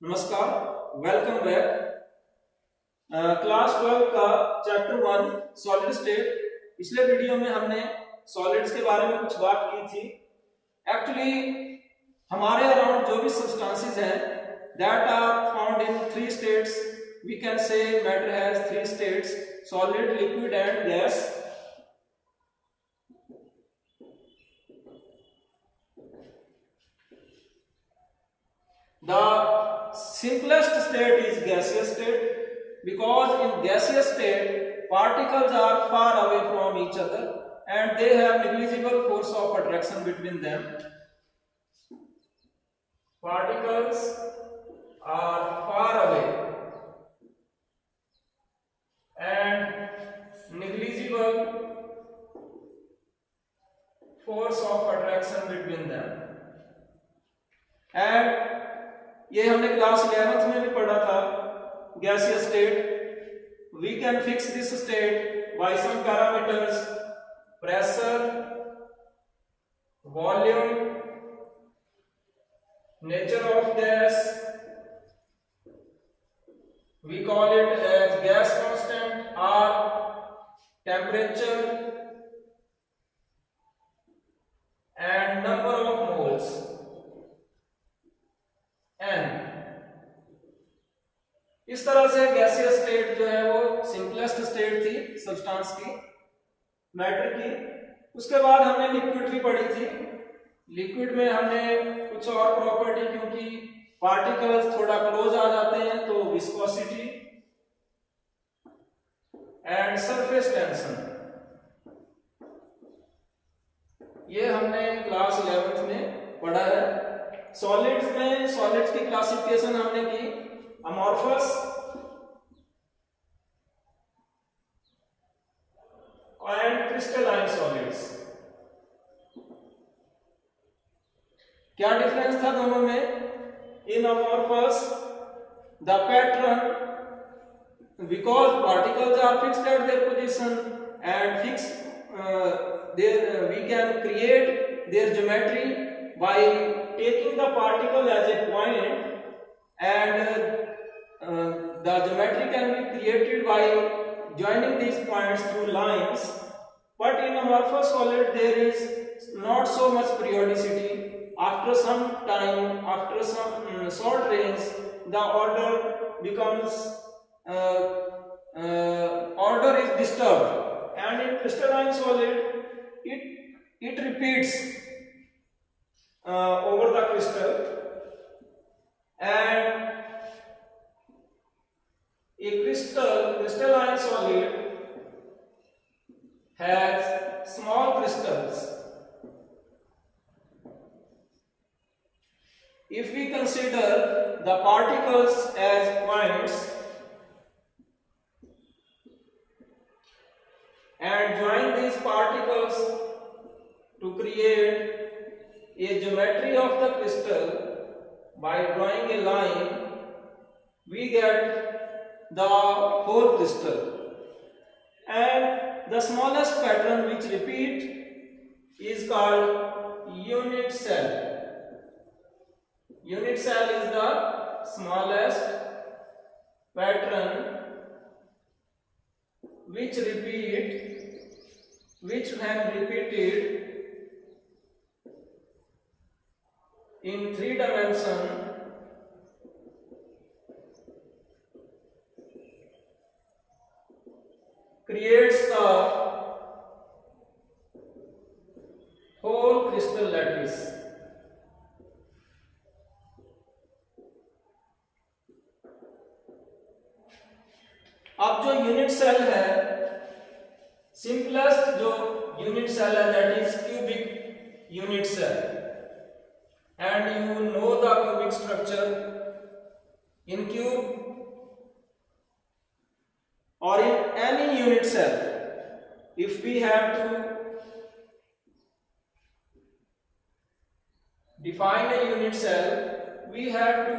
नमस्कार, welcome back. Class 12 का chapter 1 solid state. पिछले वीडियो में हमने सॉलिड्स के बारे में कुछ बात की थी। एक्चुअली हमारे अराउंड जो भी सब्सटेंसेस हैं that are found in three states. We can say matter has three states: solid, liquid and gas. The simplest state is gaseous state, because in gaseous state particles are far away from each other and they have negligible force of attraction between them. Particles are far away and negligible force of attraction between them. And ये हमने class 11th में भी पढ़ा था। Gaseous state, we can fix this state by some parameters: pressure, volume, nature of gas, we call it as gas constant, R, temperature and number of moles, n। इस तरह से gaseous state जो है वो सिंपलेस्ट स्टेट थी substance की, matter की। उसके बाद हमने लिक्विड भी पढ़ी थी। लिक्विड में हमने कुछ और प्रॉपर्टी, क्योंकि पार्टिकल्स थोड़ा क्लोज आ जाते हैं तो विस्कोसिटी एंड सरफेस टेंशन, ये हमने क्लास 11th में पढ़ा है। सॉलिड्स में सॉलिड्स की क्लासिफिकेशन हमने की: अमॉर्फस एंड क्रिस्टलाइन सॉलिड्स। क्या डिफरेंस था दोनों में? In amorphous the pattern, because particles are fixed at their position and fix their, we can create their geometry by taking the particle as a point, and the geometry can be created by joining these points through lines. But in amorphous solid there is not so much periodicity. After some time, after some short range, the order becomes order is disturbed, and in crystalline solid it repeats over the crystal, and a crystalline solid has small crystals. If we consider the particles as points and join these particles to create a geometry of the crystal by drawing a line, we get the whole crystal. And the smallest pattern which repeat is called unit cell. Unit cell is the smallest pattern which when repeated in 3 dimensions creates the whole crystal lattice. अब जो unit cell है, simplest जो unit cell है that is cubic unit cell, and you know the cubic structure. In cube or in any unit cell, if we have to define a unit cell, we have to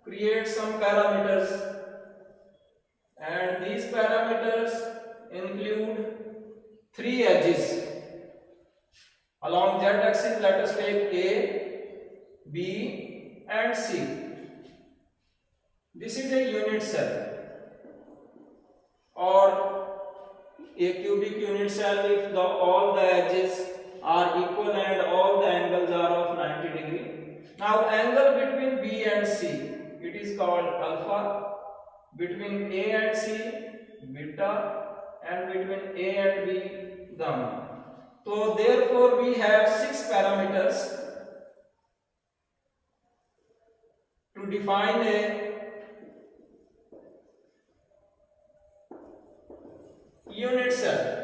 create some parameters, and these parameters include 3 edges. Along z axis let us take A, B and C. This is a unit cell or a cubic unit cell if all the edges are equal and all the angles are of 90 degree. Now angle between B and C, it is called alpha, between A and C beta, and between A and B gamma. So therefore we have 6 parameters to define a unit cell.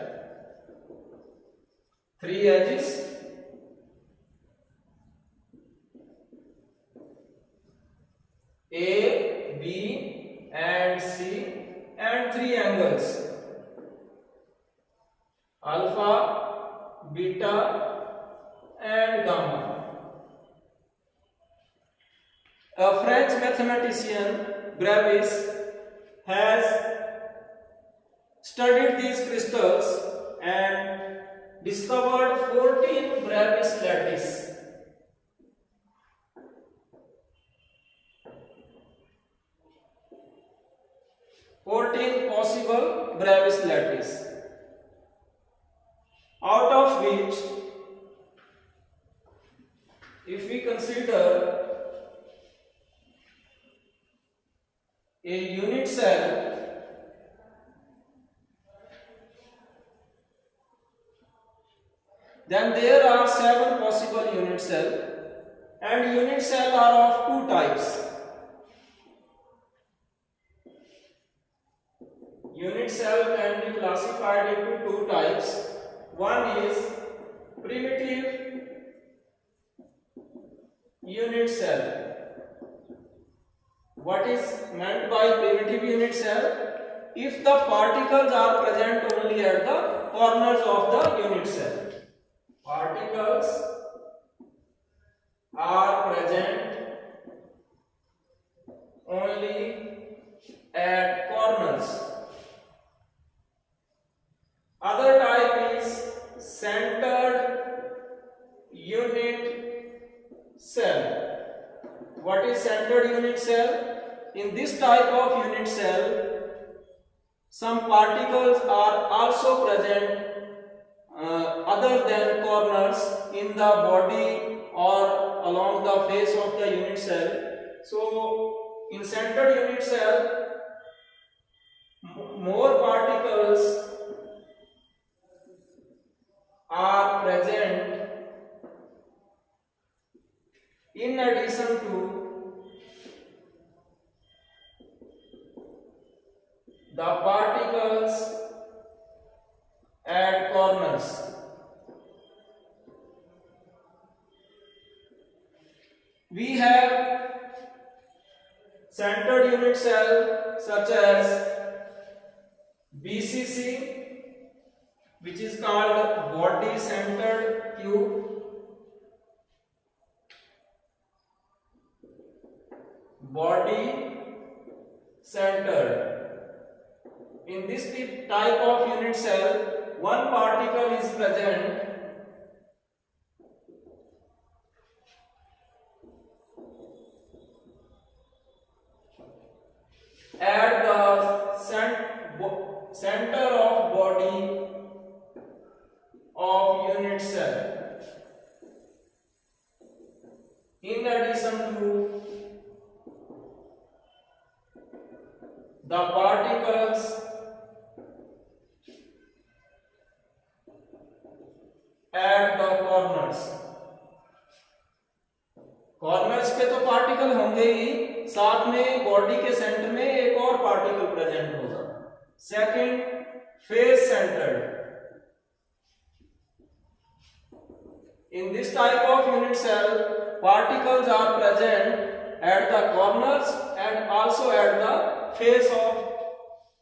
3 edges, A, B and C, and 3 angles, alpha, beta and gamma. A French mathematician Bravais has studied these crystals and discovered 14 Bravais lattice. 14 possible Bravais lattice, out of which, if we consider a unit cell, then there are 7 possible unit cell, and unit cell are of 2 types. Unit cell can be classified into 2 types. One is primitive unit cell. What is meant by primitive unit cell? If the particles are present only at the corners of the unit cell. Particles are present only at corners. Other type is centered unit cell. What is centered unit cell? In this type of unit cell, some particles are also present other than corners in the body or along the face of the unit cell. So in centered unit cell, more particles are present in addition to the particles at corners. We have centered unit cell such as BCC, which is called body centered cube, body centered. In this type of unit cell, one particle is present at the center of body of unit cell. In addition to the particles at the corners. Corners पे तो particle होंगे ही, साथ में body के centre में एक और particle present होगा. Second, face centred. In this type of unit cell, particles are present at the corners and also at the face of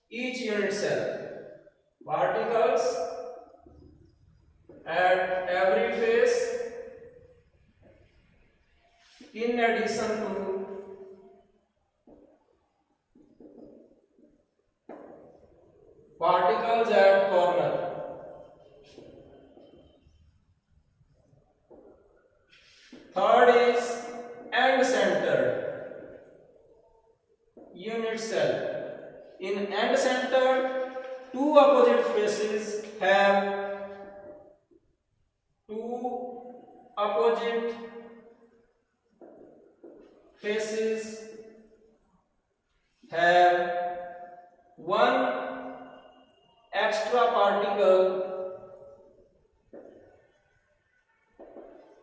each unit cell. Particles at every face in addition to particles at corner. Third is end centered unit cell. In end centered, two opposite faces have one extra particle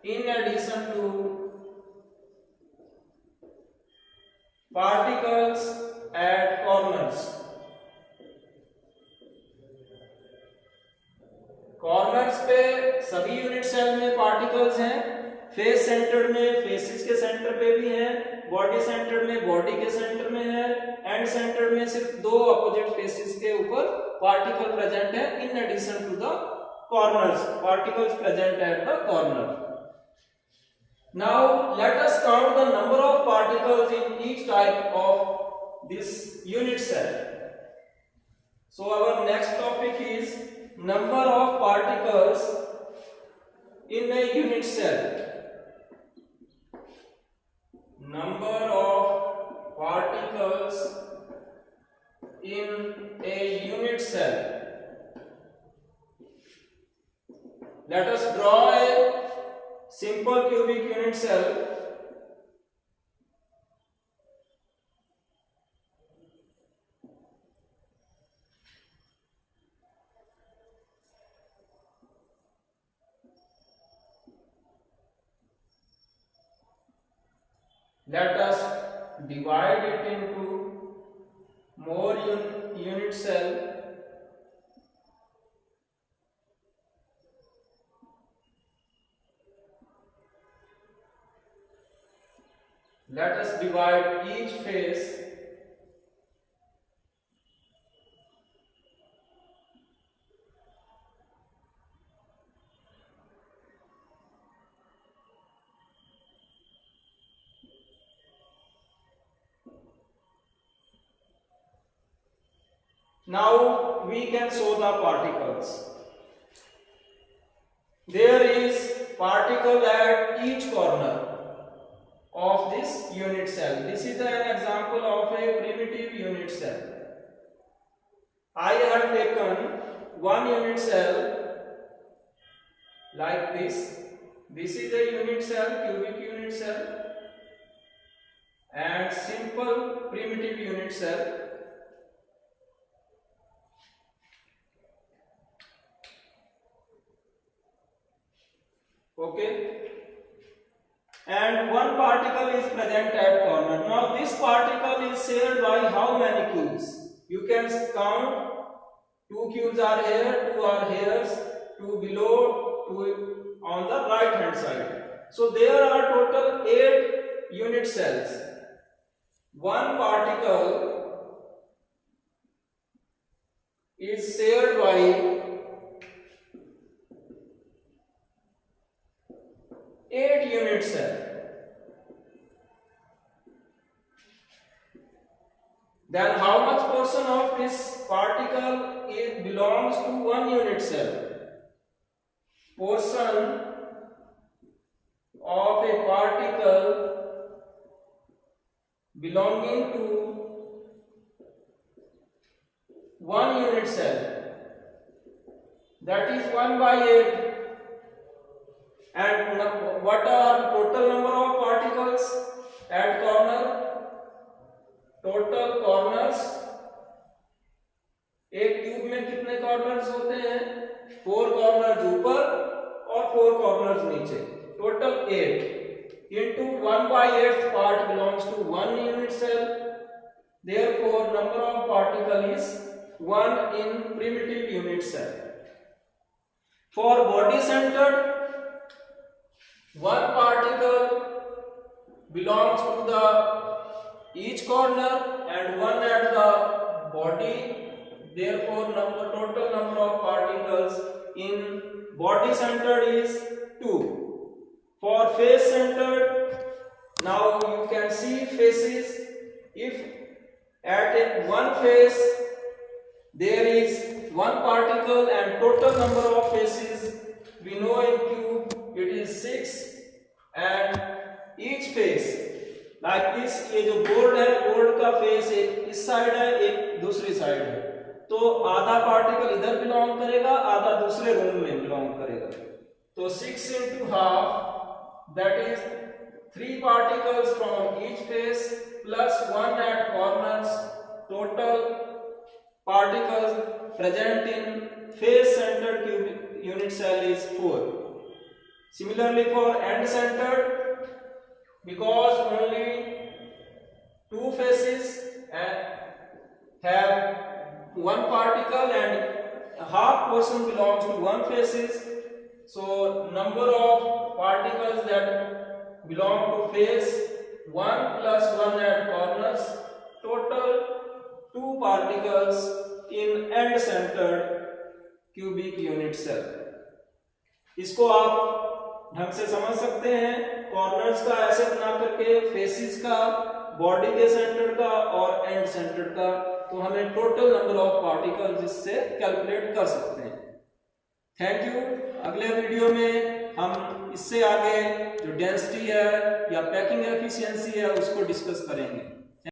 in addition to particles at corners. Corners पे सभी unit cell में particles हैं, face centred में faces के centre पे भी हैं, body centred में बॉडी के सेंटर में है, एंड सेंटर्ड में सिर्फ दो अपोजिट फेसिस के ऊपर पार्टिकल प्रेजेंट है in addition to the corners, particles present at the corner. Now let us count the number of particles in each type of this unit cell. So our next topic is number of particles in a unit cell. Number of particles in a unit cell. Let us draw a simple cubic unit cell. Let us divide it into more unit cell. Let us divide each face now we can show the particles. There is particle at each corner of this unit cell. This is an example of a primitive unit cell. I have taken one unit cell like this. This is a unit cell, cubic unit cell, and simple primitive unit cell. Okay. And one particle is present at corner. Now this particle is shared by how many cubes? You can count. 2 cubes are here, 2 are here, 2 below, 2 on the right hand side. So there are total 8 unit cells. One particle is shared by 8 unit cells. Then how much portion of this particle belongs to one unit cell? Portion of a particle belonging to one unit cell, that is 1 by 8. And what are total number of particles at corner? Total corners, एक cube में कितने corners होते हैं? 4 corners ऊपर और 4 corners नीचे, total 8 into 1 by 8th part belongs to one unit cell. Therefore number of particle is 1 in primitive unit cell. For body centered, one particle belongs to the each corner and one at the body. Therefore total number of particles in body centered is 2. For face centered, now you can see faces. If at one face there is one particle and total number of faces we know in cube it is 6, and each face like this, ये जो board है, board का face एक इस side है, एक दूसरी side है, तो आधा पार्टिकल इधर बिलोंग करेगा, आधा दूसरे रूम में बिलोंग करेगा। तो 6 into half, that is 3 particles from each face plus 1 at corners. Total particles present in face centered cubic unit cell is 4. Similarly for end centered, because only 2 faces have 1 particle and half portion belongs to 1 faces, so number of particles that belong to face 1 plus 1 at corners, total 2 particles in end centered cubic unit cell. इसको आप ढंग से समझ सकते हैं, corners का ऐसे बना करके, फेसिस का, बॉडी के सेंटर का और एंड सेंटर का, तो हमें टोटल नंबर ऑफ पार्टिकल्स इससे कैलकुलेट कर सकते हैं। Thank you. अगले वीडियो में हम इससे आगे जो डेंसिटी है या पैकिंग एफिशिएंसी है उसको डिस्कस करेंगे।